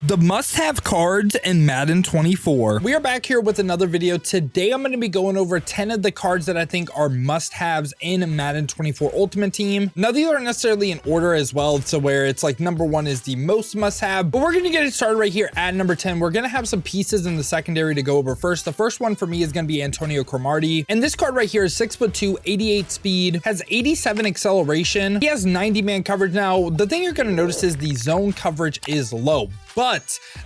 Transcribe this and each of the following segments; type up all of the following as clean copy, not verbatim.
The must-have cards in Madden 24. We are back here with another video. Today, I'm going to be going over 10 of the cards that I think are must-haves in Madden 24 Ultimate Team. Now, these aren't necessarily in order as well, to where it's like number 1 is the most must-have, but we're going to get it started right here at number 10. We're going to have some pieces in the secondary to go over first. The first one for me is going to be Antonio Cromartie, and this card right here is 6'2", 88 speed, has 87 acceleration. He has 90 man coverage. Now, the thing you're going to notice is the zone coverage is low, but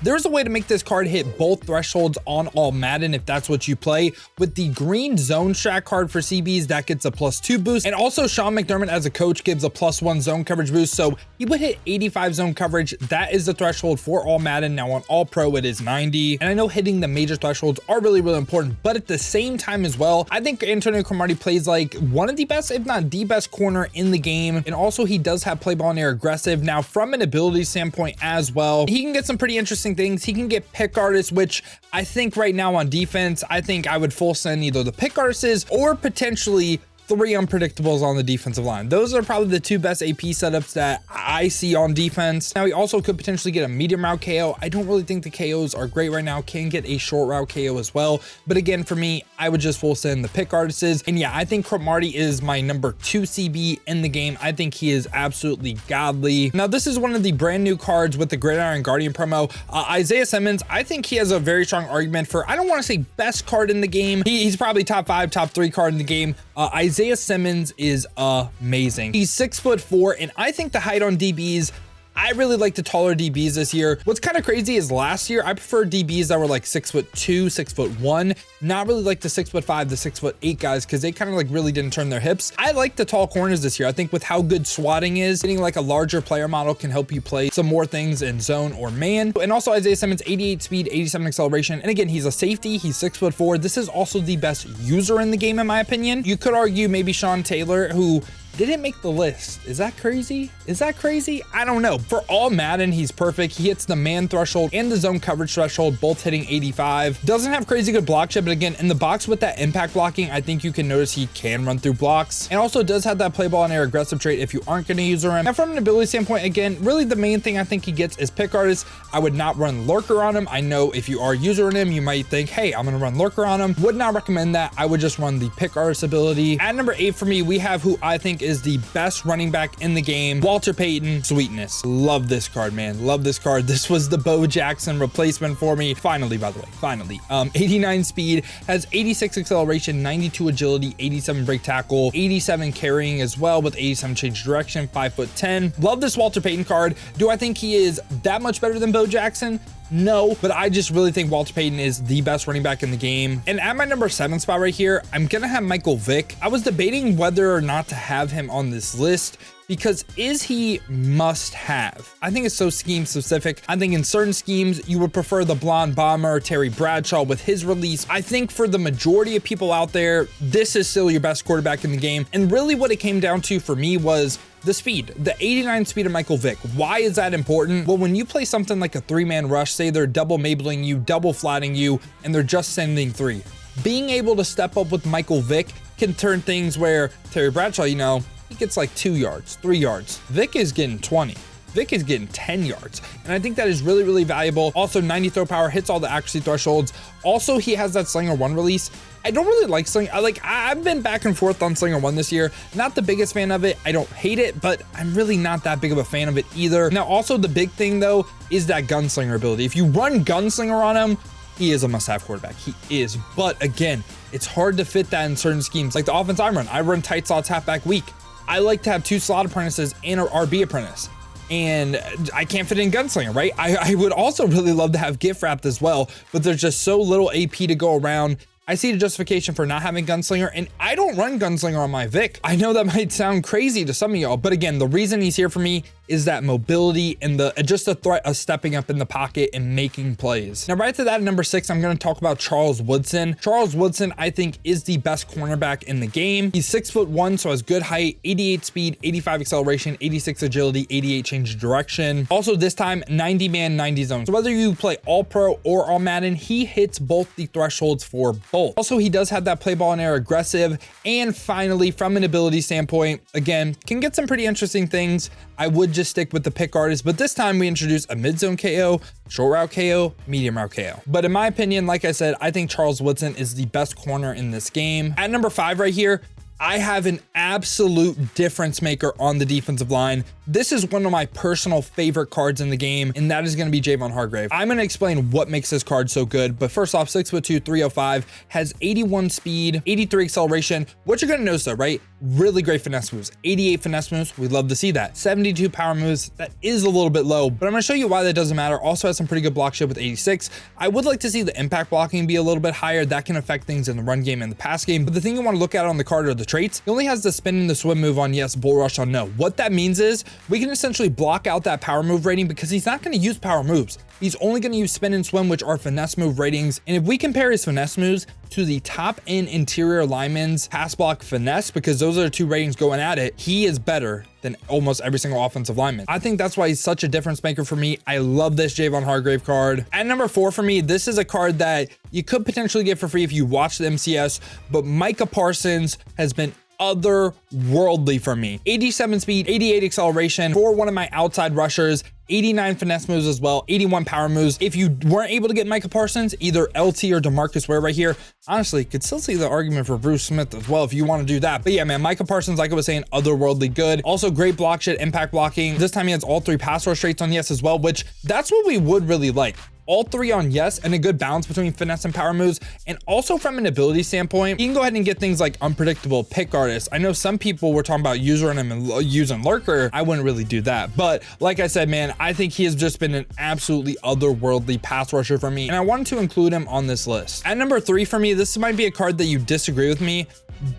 there's a way to make this card hit both thresholds on all Madden if that's what you play. With the green zone strat card for CBs, that gets a +2 boost. And also Sean McDermott as a coach gives a +1 zone coverage boost. So he would hit 85 zone coverage. That is the threshold for all Madden. Now on all pro, it is 90. And I know hitting the major thresholds are really, really important, but at the same time as well, I think Antonio Cromartie plays like one of the best, if not the best corner in the game. And also he does have play ball and air aggressive. Now from an ability standpoint as well, he can get some pretty interesting things. He can get pick artists, which I think right now on defense, I think I would full send either the pick artists or potentially 3 unpredictables on the defensive line. Those are probably the 2 best AP setups that I see on defense. Now, he also could potentially get a medium route KO. I don't really think the KOs are great right now. Can get a short route KO as well. But again, for me, I would just full send the pick artists. And yeah, I think Cromartie is my number 2 CB in the game. I think he is absolutely godly. Now, this is one of the brand new cards with the Gridiron Guardian promo. Isaiah Simmons, I think he has a very strong argument for, I don't want to say best card in the game. He's probably top 5, top 3 card in the game. Isaiah Simmons is amazing. He's 6'4", and I think the height on DBs, I really like the taller DBs this year. What's kind of crazy is last year, I preferred DBs that were like 6'2", 6'1", not really like the 6'5", the 6'8" guys, because they kind of like really didn't turn their hips. I like the tall corners this year. I think with how good swatting is, getting like a larger player model can help you play some more things in zone or man. And also Isaiah Simmons, 88 speed, 87 acceleration. And again, he's a safety. He's 6'4". This is also the best user in the game, in my opinion. You could argue maybe Sean Taylor, who didn't make the list. Is that crazy? Is that crazy? I don't know. For all Madden, he's perfect. He hits the man threshold and the zone coverage threshold, both hitting 85. Doesn't have crazy good block shit, but again, in the box with that impact blocking, I think you can notice he can run through blocks. And also does have that play ball and air aggressive trait if you aren't going to use him. Now from an ability standpoint, again, really the main thing I think he gets is pick artist. I would not run lurker on him. I know if you are using him, you might think, hey, I'm going to run lurker on him. Would not recommend that. I would just run the pick artist ability. At number 8 for me, we have who I think is the best running back in the game, Walter Payton. Sweetness. Love this card, man. Love this card. This was the Bo Jackson replacement for me. Finally, by the way, finally. 89 speed, has 86 acceleration, 92 agility, 87 break tackle, 87 carrying as well with 87 change direction, 5'10". Love this Walter Payton card. Do I think he is that much better than Bo Jackson? No, but I just really think Walter Payton is the best running back in the game. And at my number 7 spot right here, I'm gonna have Michael Vick. I was debating whether or not to have him on this list, because is he must have? I think it's so scheme specific. I think in certain schemes, you would prefer the blonde bomber, Terry Bradshaw with his release. I think for the majority of people out there, this is still your best quarterback in the game. And really what it came down to for me was the speed, the 89 speed of Michael Vick. Why is that important? Well, when you play something like a 3-man rush, say they're double mabling you, double flatting you, and they're just sending 3. Being able to step up with Michael Vick can turn things where Terry Bradshaw, you know, he gets like 2 yards, 3 yards. Vick is getting 20. Vick is getting 10 yards. And I think that is really, really valuable. Also 90 throw power, hits all the accuracy thresholds. Also, he has that Slinger 1 release. I don't really like Slinger. I've been back and forth on Slinger 1 this year. Not the biggest fan of it. I don't hate it, but I'm really not that big of a fan of it either. Now, also the big thing though, is that gunslinger ability. If you run gunslinger on him, he is a must-have quarterback. He is. But again, it's hard to fit that in certain schemes. Like the offense I run tight slots halfback weak. I like to have 2 slot apprentices and an RB apprentice. And I can't fit in gunslinger, right? I would also really love to have gift wrapped as well, but there's just so little AP to go around. I see the justification for not having gunslinger, and I don't run gunslinger on my Vick. I know that might sound crazy to some of y'all, but again, the reason he's here for me is that mobility and just the threat of stepping up in the pocket and making plays. Now, right after that, at number 6, I'm going to talk about Charles Woodson. Charles Woodson, I think, is the best cornerback in the game. He's 6'1", so has good height, 88 speed, 85 acceleration, 86 agility, 88 change of direction. Also, this time, 90 man, 90 zone. So whether you play all pro or all Madden, he hits both the thresholds for both. Also, he does have that play ball and air aggressive. And finally, from an ability standpoint, again, can get some pretty interesting things. I would just stick with the pick artist, but this time we introduced a mid-zone KO, short route KO, medium route KO. But in my opinion, like I said, I think Charles Woodson is the best corner in this game. At number 5 right here, I have an absolute difference maker on the defensive line. This is one of my personal favorite cards in the game, and that is going to be Javon Hargrave. I'm going to explain what makes this card so good, but first off, 6'2", 305, has 81 speed, 83 acceleration. What you're going to notice though, right? Really great finesse moves. 88 finesse moves, we love to see that. 72 power moves, that is a little bit low, but I'm going to show you why that doesn't matter. Also has some pretty good block shield with 86. I would like to see the impact blocking be a little bit higher. That can affect things in the run game and the pass game, but the thing you want to look at on the card are the traits. He only has the spin and the swim move on yes, bull rush on no. What that means is we can essentially block out that power move rating because he's not going to use power moves. He's only going to use spin and swim, which are finesse move ratings. And if we compare his finesse moves to the top end interior lineman's pass block finesse, because those are the two ratings going at it, he is better than almost every single offensive lineman. I think that's why he's such a difference maker for me. I love this Javon Hargrave card. At number 4 for me, this is a card that you could potentially get for free if you watch the MCS, but Micah Parsons has been otherworldly for me. 87 speed, 88 acceleration for one of my outside rushers, 89 finesse moves as well, 81 power moves. If you weren't able to get Micah Parsons, either LT or DeMarcus Ware right here, honestly, could still see the argument for Bruce Smith as well if you want to do that. But yeah, man, Micah Parsons, like I was saying, otherworldly good. Also great block shit, impact blocking. This time he has all 3 pass rush traits on yes as well, which that's what we would really like. All 3 on yes, and a good balance between finesse and power moves. And also from an ability standpoint, you can go ahead and get things like unpredictable, pick artist. I know some people were talking about using him and using lurker. I wouldn't really do that. But like I said, man, I think he has just been an absolutely otherworldly pass rusher for me. And I wanted to include him on this list. At number 3 for me, this might be a card that you disagree with me,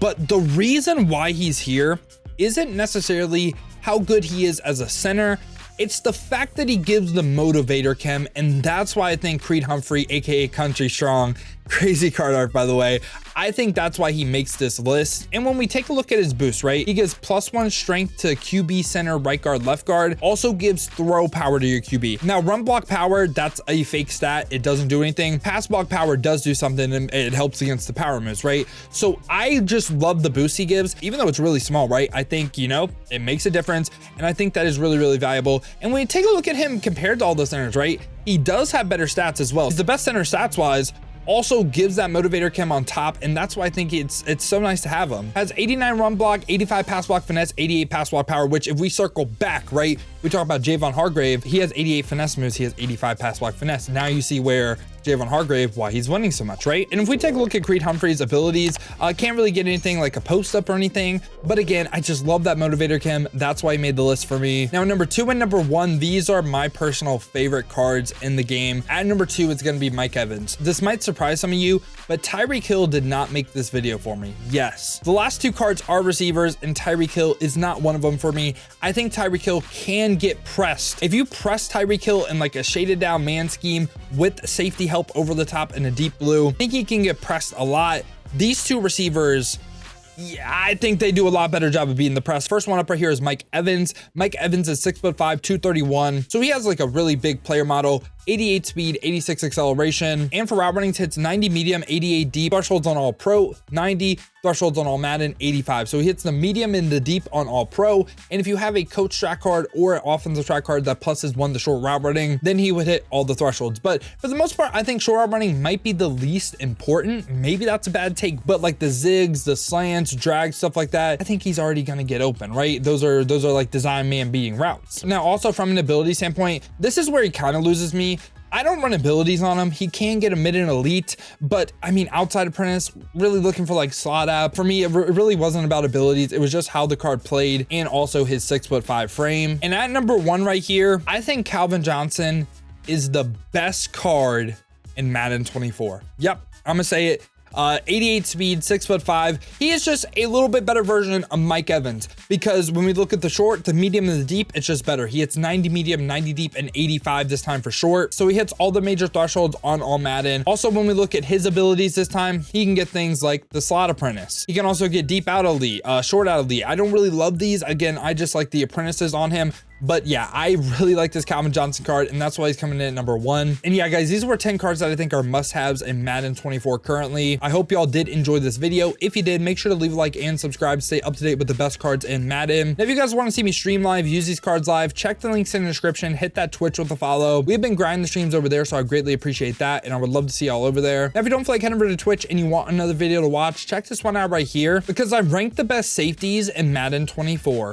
but the reason why he's here isn't necessarily how good he is as a center. It's the fact that he gives the motivator chem, and that's why I think Creed Humphrey, aka Country Strong, crazy card art by the way, I think that's why he makes this list. And when we take a look at his boost, right, he gives +1 strength to QB, center, right guard, left guard, also gives throw power to your QB. Now run block power, that's a fake stat, it doesn't do anything. Pass block power does do something, and it helps against the power moves, right? So I just love the boost he gives, even though it's really small, right? I think, you know, it makes a difference, and I think that is really, really valuable. And when you take a look at him compared to all the centers, right, he does have better stats as well. He's the best center stats wise, also gives that motivator chem on top, and that's why I think it's so nice to have him. Has 89 run block, 85 pass block finesse, 88 pass block power, which if we circle back, right, we talk about Javon Hargrave, he has 88 finesse moves, he has 85 pass block finesse. Now you see where Javon Hargrave, why he's winning so much, right? And if we take a look at Creed Humphrey's abilities, can't really get anything like a post up or anything, but again, I just love that motivator chem. That's why he made the list for me. Now number 2 and number 1, these are my personal favorite cards in the game. At number 2, it's going to be Mike Evans. This might surprise some of you, but Tyreek Hill did not make this video for me. Yes, the last 2 cards are receivers, and Tyreek Hill is not one of them for me. I think Tyreek Hill can get pressed. If you press Tyreek Hill in like a shaded down man scheme with safety help over the top in a deep blue, I think he can get pressed a lot. These 2 receivers, yeah, I think they do a lot better job of beating the press. First one up right here is Mike Evans. Mike Evans is 6'5", 231. So he has like a really big player model. 88 speed, 86 acceleration, and for route runnings hits 90 medium, 88 deep, thresholds on all pro, 90, thresholds on all Madden, 85. So he hits the medium and the deep on all pro. And if you have a coach strat card or an offensive strat card that pluses 1 to short route running, then he would hit all the thresholds. But for the most part, I think short route running might be the least important. Maybe that's a bad take, but like the zigs, the slants, drags, stuff like that, I think he's already gonna get open, right? Those are like design man beating routes. Now also from an ability standpoint, this is where he kind of loses me. I don't run abilities on him. He can get a mid and elite, but I mean, outside apprentice, really looking for like slot app. For me, it really wasn't about abilities. It was just how the card played and also his 6'5" frame. And at number 1 right here, I think Calvin Johnson is the best card in Madden 24. Yep, I'm gonna say it. 88 speed, 6'5". He is just a little bit better version of Mike Evans, because when we look at the short, the medium, and the deep, it's just better. He hits 90 medium, 90 deep, and 85 this time for short. So he hits all the major thresholds on all Madden. Also, when we look at his abilities this time, he can get things like the slot apprentice. He can also get deep out elite, short out elite. I don't really love these. Again, I just like the apprentices on him. But yeah, I really like this Calvin Johnson card, and that's why he's coming in at number 1. And yeah, guys, these were 10 cards that I think are must-haves in Madden 24 currently. I hope y'all did enjoy this video. If you did, make sure to leave a like and subscribe to stay up to date with the best cards in Madden. Now, if you guys want to see me stream live, use these cards live, check the links in the description, hit that Twitch with a follow. We've been grinding the streams over there, so I greatly appreciate that, and I would love to see y'all over there. Now, if you don't feel like heading over to Twitch and you want another video to watch, check this one out right here, because I ranked the best safeties in Madden 24.